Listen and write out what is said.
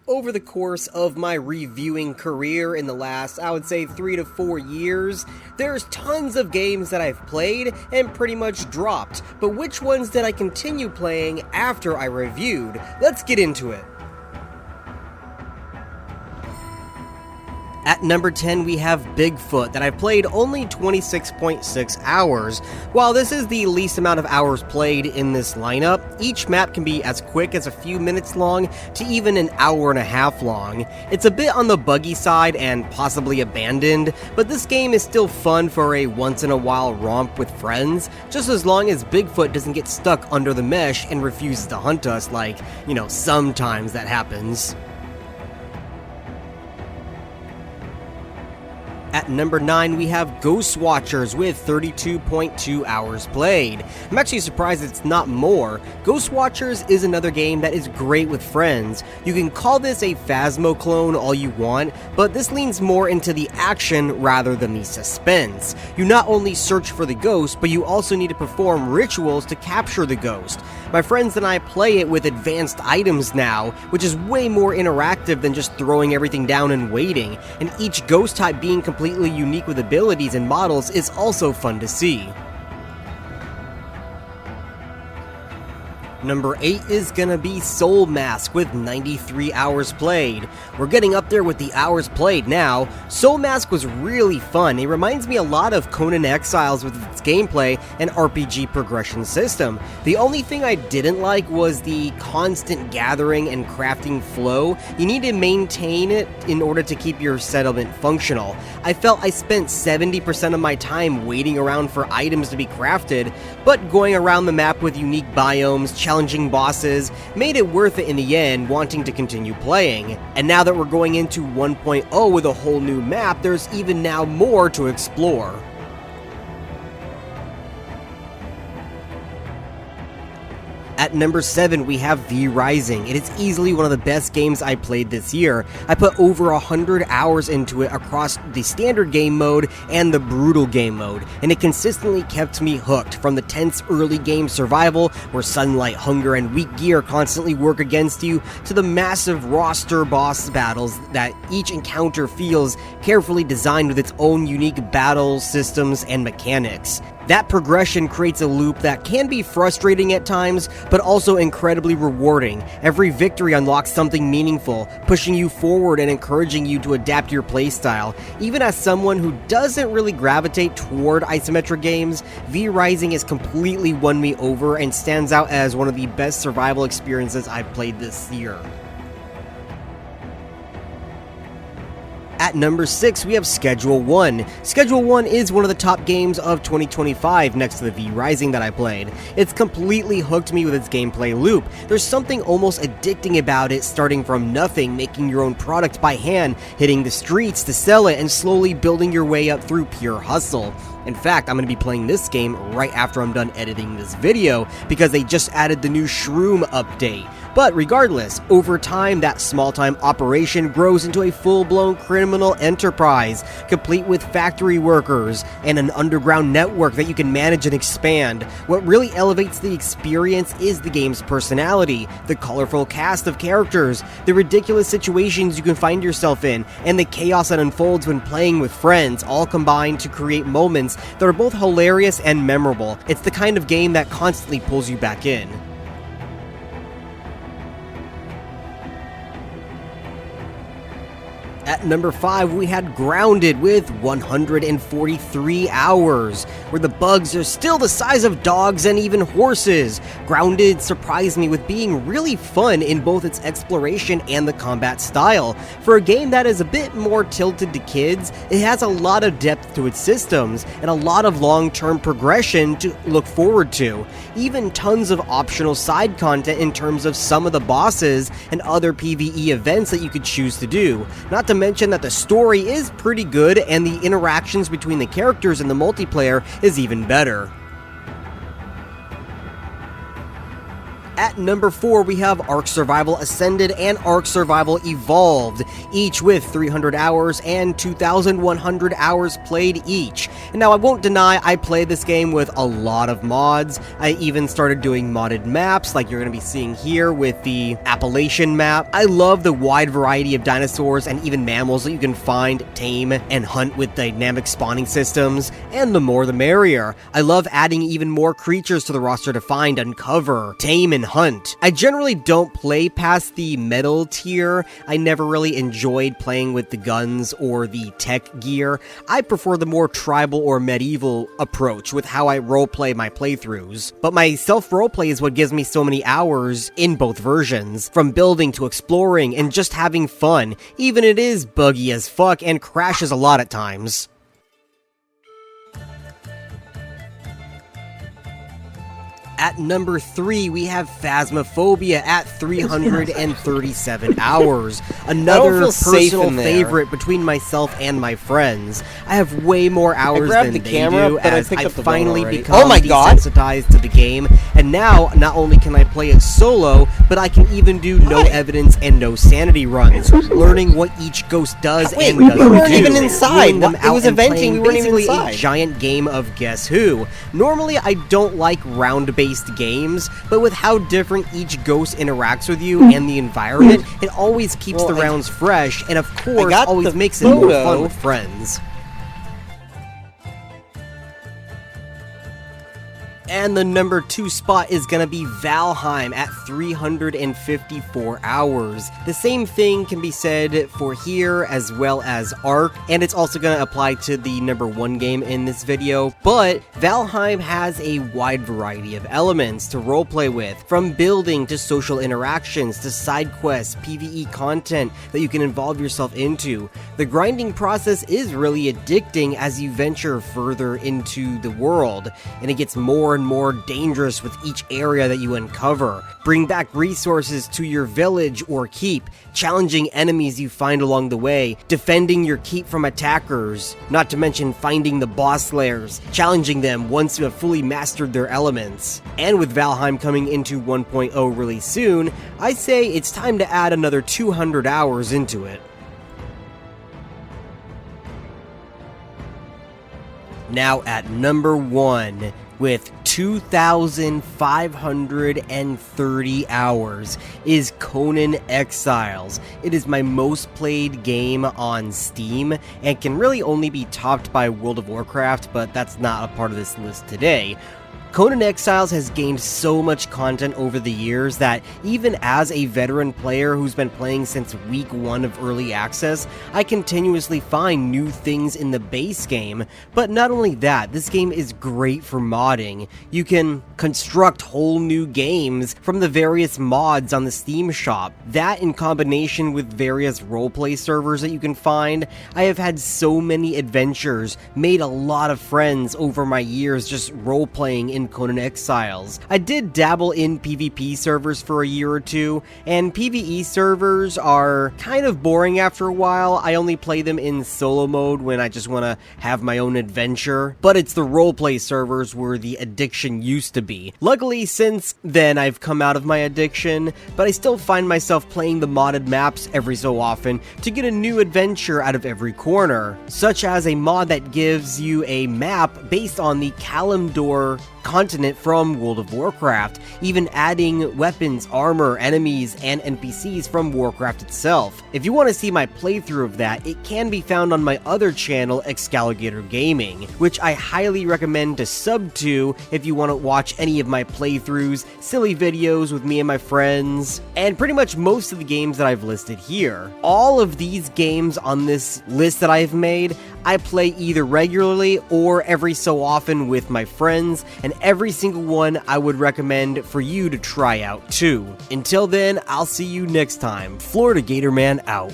Over the course of my reviewing career in the last, I would say 3 to 4 years, there's tons of games that I've played and pretty much dropped, but which ones did I continue playing after I reviewed? Let's get into it. At number 10, we have Bigfoot, that I've played only 26.6 hours. While this is the least amount of hours played in this lineup, each map can be as quick as a few minutes long to even an hour and a half long. It's a bit on the buggy side and possibly abandoned, but this game is still fun for a once-in-a-while romp with friends, just as long as Bigfoot doesn't get stuck under the mesh and refuses to hunt us like, sometimes that happens. At number 9, we have Ghost Watchers with 32.2 hours played. I'm actually surprised it's not more. Ghost Watchers is another game that is great with friends. You can call this a Phasmo clone all you want, but this leans more into the action rather than the suspense. You not only search for the ghost, but you also need to perform rituals to capture the ghost. My friends and I play it with advanced items now, which is way more interactive than just throwing everything down and waiting, and each ghost type being completely unique with abilities and models is also fun to see. Number 8 is gonna be Soul Mask with 93 hours played. We're getting up there with the hours played now. Soul Mask was really fun. It reminds me a lot of Conan Exiles with its gameplay and RPG progression system. The only thing I didn't like was the constant gathering and crafting flow. You need to maintain it in order to keep your settlement functional. I felt I spent 70% of my time waiting around for items to be crafted, but going around the map with unique biomes, challenging bosses, made it worth it in the end, wanting to continue playing. And now that we're going into 1.0 with a whole new map, there's even now more to explore. At number 7, we have V Rising. It is easily one of the best games I played this year. I put over 100 hours into it across the standard game mode and the brutal game mode, and it consistently kept me hooked, from the tense early game survival, where sunlight, hunger, and weak gear constantly work against you, to the massive roster boss battles that each encounter feels carefully designed with its own unique battle systems and mechanics. That progression creates a loop that can be frustrating at times, but also incredibly rewarding. Every victory unlocks something meaningful, pushing you forward and encouraging you to adapt your playstyle. Even as someone who doesn't really gravitate toward isometric games, V Rising has completely won me over and stands out as one of the best survival experiences I've played this year. At number 6, we have Schedule 1. Schedule 1 is one of the top games of 2025 next to the V Rising that I played. It's completely hooked me with its gameplay loop. There's something almost addicting about it, starting from nothing, making your own product by hand, hitting the streets to sell it, and slowly building your way up through pure hustle. In fact, I'm going to be playing this game right after I'm done editing this video, because they just added the new Shroom update. But regardless, over time, that small-time operation grows into a full-blown criminal enterprise, complete with factory workers and an underground network that you can manage and expand. What really elevates the experience is the game's personality, the colorful cast of characters, the ridiculous situations you can find yourself in, and the chaos that unfolds when playing with friends, all combined to create moments that are both hilarious and memorable. It's the kind of game that constantly pulls you back in. At number 5, we had Grounded with 143 hours, where the bugs are still the size of dogs and even horses. Grounded surprised me with being really fun in both its exploration and the combat style. For a game that is a bit more tilted to kids, it has a lot of depth to its systems, and a lot of long-term progression to look forward to. Even tons of optional side content in terms of some of the bosses and other PvE events that you could choose to do. Not to mention that the story is pretty good, and the interactions between the characters in the multiplayer is even better. At number 4, we have Ark Survival Ascended and Ark Survival Evolved, each with 300 hours and 2,100 hours played each. And now I won't deny I played this game with a lot of mods. I even started doing modded maps like you're going to be seeing here with the Appalachian map. I love the wide variety of dinosaurs and even mammals that you can find, tame, and hunt with dynamic spawning systems, and the more the merrier. I love adding even more creatures to the roster to find, uncover, tame, and hunt. I generally don't play past the metal tier. I never really enjoyed playing with the guns or the tech gear. I prefer the more tribal or medieval approach with how I roleplay my playthroughs. But my self-roleplay is what gives me so many hours in both versions, from building to exploring and just having fun, even it is buggy as fuck and crashes a lot at times. At number 3, we have Phasmophobia at 337 hours. Another personal favorite between myself and my friends. I have way more hours than they do, as I've finally become desensitized to the game, and now not only can I play it solo, but I can even do no evidence and no sanity runs, learning what each ghost does and doesn't do. We weren't even inside. It was eventing, we weren't even inside. A giant game of Guess Who. Normally, I don't like round-based games, but with how different each ghost interacts with you and the environment, it always keeps the rounds fresh, and of course, always makes it more fun with friends. And the number 2 spot is gonna be Valheim at 354 hours. The same thing can be said for here as well as Ark, and it's also gonna apply to the number 1 game in this video, but Valheim has a wide variety of elements to roleplay with, from building to social interactions to side quests, PvE content that you can involve yourself into. The grinding process is really addicting as you venture further into the world, and it gets more and more dangerous with each area that you uncover. Bring back resources to your village or keep, challenging enemies you find along the way, defending your keep from attackers, not to mention finding the boss slayers, challenging them once you have fully mastered their elements. And with Valheim coming into 1.0 really soon, I say it's time to add another 200 hours into it. Now at number 1, with 2,530 hours, is Conan Exiles. It is my most played game on Steam, and can really only be topped by World of Warcraft, but that's not a part of this list today. Conan Exiles has gained so much content over the years that even as a veteran player who's been playing since week 1 of early access, I continuously find new things in the base game. But not only that, this game is great for modding. You can construct whole new games from the various mods on the Steam shop. That, in combination with various roleplay servers that you can find, I have had so many adventures, made a lot of friends over my years just roleplaying in Conan Exiles. I did dabble in PvP servers for a year or two, and PvE servers are kind of boring after a while. I only play them in solo mode when I just want to have my own adventure, but it's the roleplay servers where the addiction used to be. Luckily, since then, I've come out of my addiction, but I still find myself playing the modded maps every so often to get a new adventure out of every corner, such as a mod that gives you a map based on the Kalimdor continent from World of Warcraft, even adding weapons, armor, enemies, and NPCs from Warcraft itself. If you want to see my playthrough of that, it can be found on my other channel, Excalligator Gaming, which I highly recommend to sub to if you want to watch any of my playthroughs, silly videos with me and my friends, and pretty much most of the games that I've listed here. All of these games on this list that I've made, I play either regularly or every so often with my friends, and every single one I would recommend for you to try out too. Until then, I'll see you next time. Florida Gator Man out.